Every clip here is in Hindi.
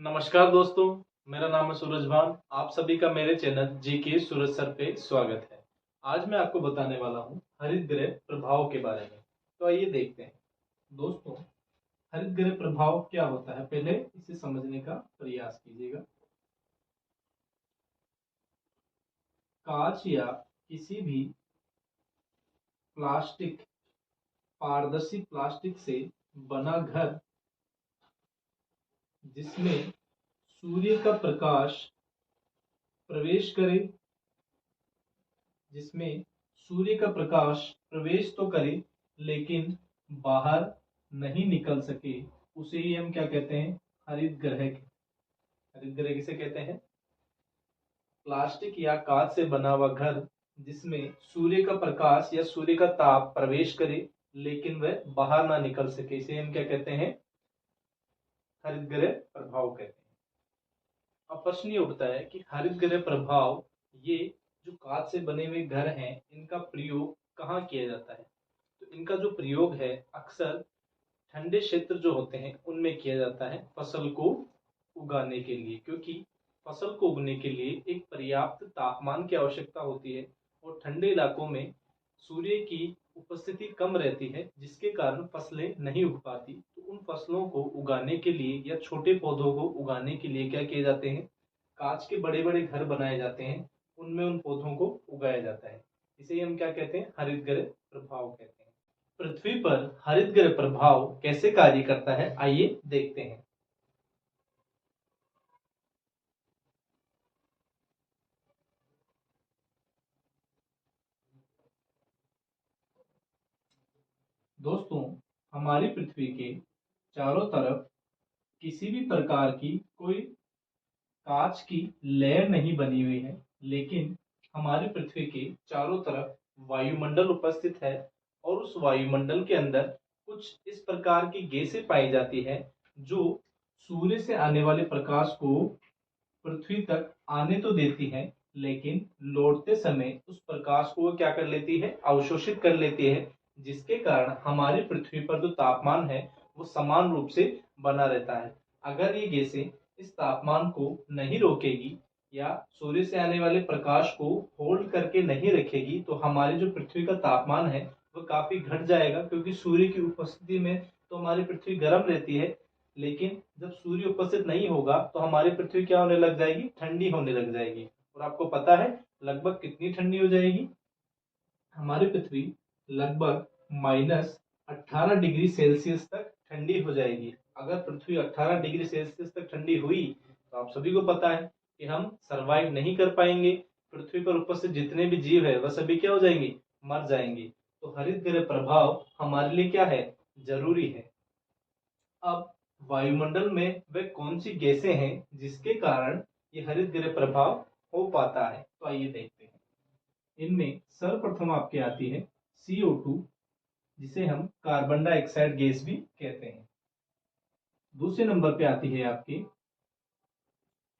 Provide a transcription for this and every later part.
नमस्कार दोस्तों, मेरा नाम है सूरज भान। आप सभी का मेरे चैनल जीके सूरज सर पे स्वागत है। आज मैं आपको बताने वाला हूँ हरित गृह प्रभाव के बारे में। तो आइए देखते हैं। दोस्तों, हरित गृह प्रभाव क्या होता है, पहले इसे समझने का प्रयास कीजिएगा। कांच या किसी भी प्लास्टिक, पारदर्शी प्लास्टिक से बना घर जिसमें सूर्य का प्रकाश प्रवेश करे, जिसमें सूर्य का प्रकाश प्रवेश तो करे लेकिन बाहर नहीं निकल सके, उसे ही हम क्या कहते हैं, हरित गृह। हरित गृह किसे कहते हैं? प्लास्टिक या कांच से बना हुआ घर जिसमें सूर्य का प्रकाश या सूर्य का ताप प्रवेश करे लेकिन वह बाहर ना निकल सके, इसे हम क्या कहते हैं, हरित गृह प्रभाव कहते हैं। अब प्रश्न ये उठता है कि हरित गृह प्रभाव, ये जो कांच से बने हुए घर हैं, इनका प्रयोग कहाँ किया जाता है? तो इनका जो प्रयोग है अक्सर ठंडे क्षेत्र जो होते हैं उनमें किया जाता है फसल को उगाने के लिए, क्योंकि फसल को उगने के लिए एक पर्याप्त तापमान की आवश्यकता होती है और ठंडे इलाकों में सूर्य की उपस्थिति कम रहती है, जिसके कारण फसलें नहीं उग पाती। तो उन फसलों को उगाने के लिए या छोटे पौधों को उगाने के लिए क्या किए जाते हैं, कांच के बड़े बड़े घर बनाए जाते हैं, उनमें उन पौधों को उगाया जाता है। इसे हम क्या कहते हैं, हरित गृह प्रभाव कहते हैं। पृथ्वी पर हरित गृह प्रभाव कैसे कार्य करता है, आइए देखते हैं। दोस्तों, हमारी पृथ्वी के चारों तरफ किसी भी प्रकार की कोई कांच की लेयर नहीं बनी हुई है, लेकिन हमारी पृथ्वी के चारों तरफ वायुमंडल उपस्थित है और उस वायुमंडल के अंदर कुछ इस प्रकार की गैसें पाई जाती है जो सूर्य से आने वाले प्रकाश को पृथ्वी तक आने तो देती है, लेकिन लौटते समय उस प्रकाश को वो क्या कर लेती है, अवशोषित कर लेती है, जिसके कारण हमारी पृथ्वी पर जो तापमान है वो समान रूप से बना रहता है। अगर ये गैसें इस तापमान को नहीं रोकेगी या सूर्य से आने वाले प्रकाश को होल्ड करके नहीं रखेगी, तो हमारी जो पृथ्वी का तापमान है वो काफी घट जाएगा, क्योंकि सूर्य की उपस्थिति में तो हमारी पृथ्वी गर्म रहती है, लेकिन जब सूर्य उपस्थित नहीं होगा तो हमारी पृथ्वी क्या होने लग जाएगी, ठंडी होने लग जाएगी। और आपको पता है लगभग कितनी ठंडी हो जाएगी? हमारी पृथ्वी लगभग -18 डिग्री सेल्सियस तक ठंडी हो जाएगी। अगर पृथ्वी 18 डिग्री सेल्सियस तक ठंडी हुई तो आप सभी को पता है कि हम सरवाइव नहीं कर पाएंगे। पृथ्वी पर उपस्थित जितने भी जीव है वह सभी क्या हो जाएंगे, मर जाएंगे। तो हरित गृह प्रभाव हमारे लिए क्या है, जरूरी है। अब वायुमंडल में वे कौन सी गैसें हैं जिसके कारण ये हरित गृह प्रभाव हो पाता है, तो आइए देखते हैं। इनमें सर्वप्रथम आपके आती है CO2, जिसे हम कार्बन डाइऑक्साइड गैस भी कहते हैं। दूसरे नंबर पे आती है आपकी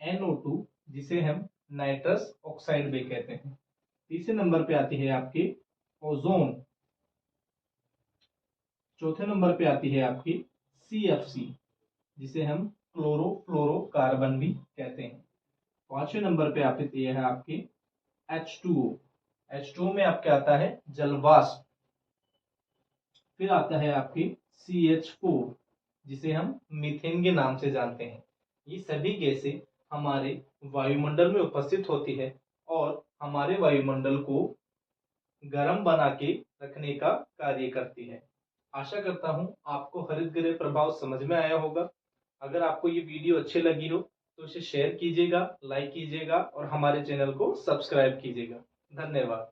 NO2, जिसे हम नाइट्रस ऑक्साइड भी कहते हैं। तीसरे नंबर पे आती है आपकी ओजोन। चौथे नंबर पे आती है आपकी CFC, जिसे हम क्लोरोफ्लोरोकार्बन भी कहते हैं। पांचवें नंबर पे आती है आपकी H2O। H2O में आपके आता है जलवाष्प। फिर आता है आपकी CH4, जिसे हम मीथेन के नाम से जानते हैं। ये सभी गैसें हमारे वायुमंडल में उपस्थित होती है और हमारे वायुमंडल को गर्म बना के रखने का कार्य करती है। आशा करता हूं आपको हरित गृह प्रभाव समझ में आया होगा। अगर आपको ये वीडियो अच्छी लगी हो तो इसे शेयर कीजिएगा, लाइक कीजिएगा और हमारे चैनल को सब्सक्राइब कीजिएगा। धन्यवाद।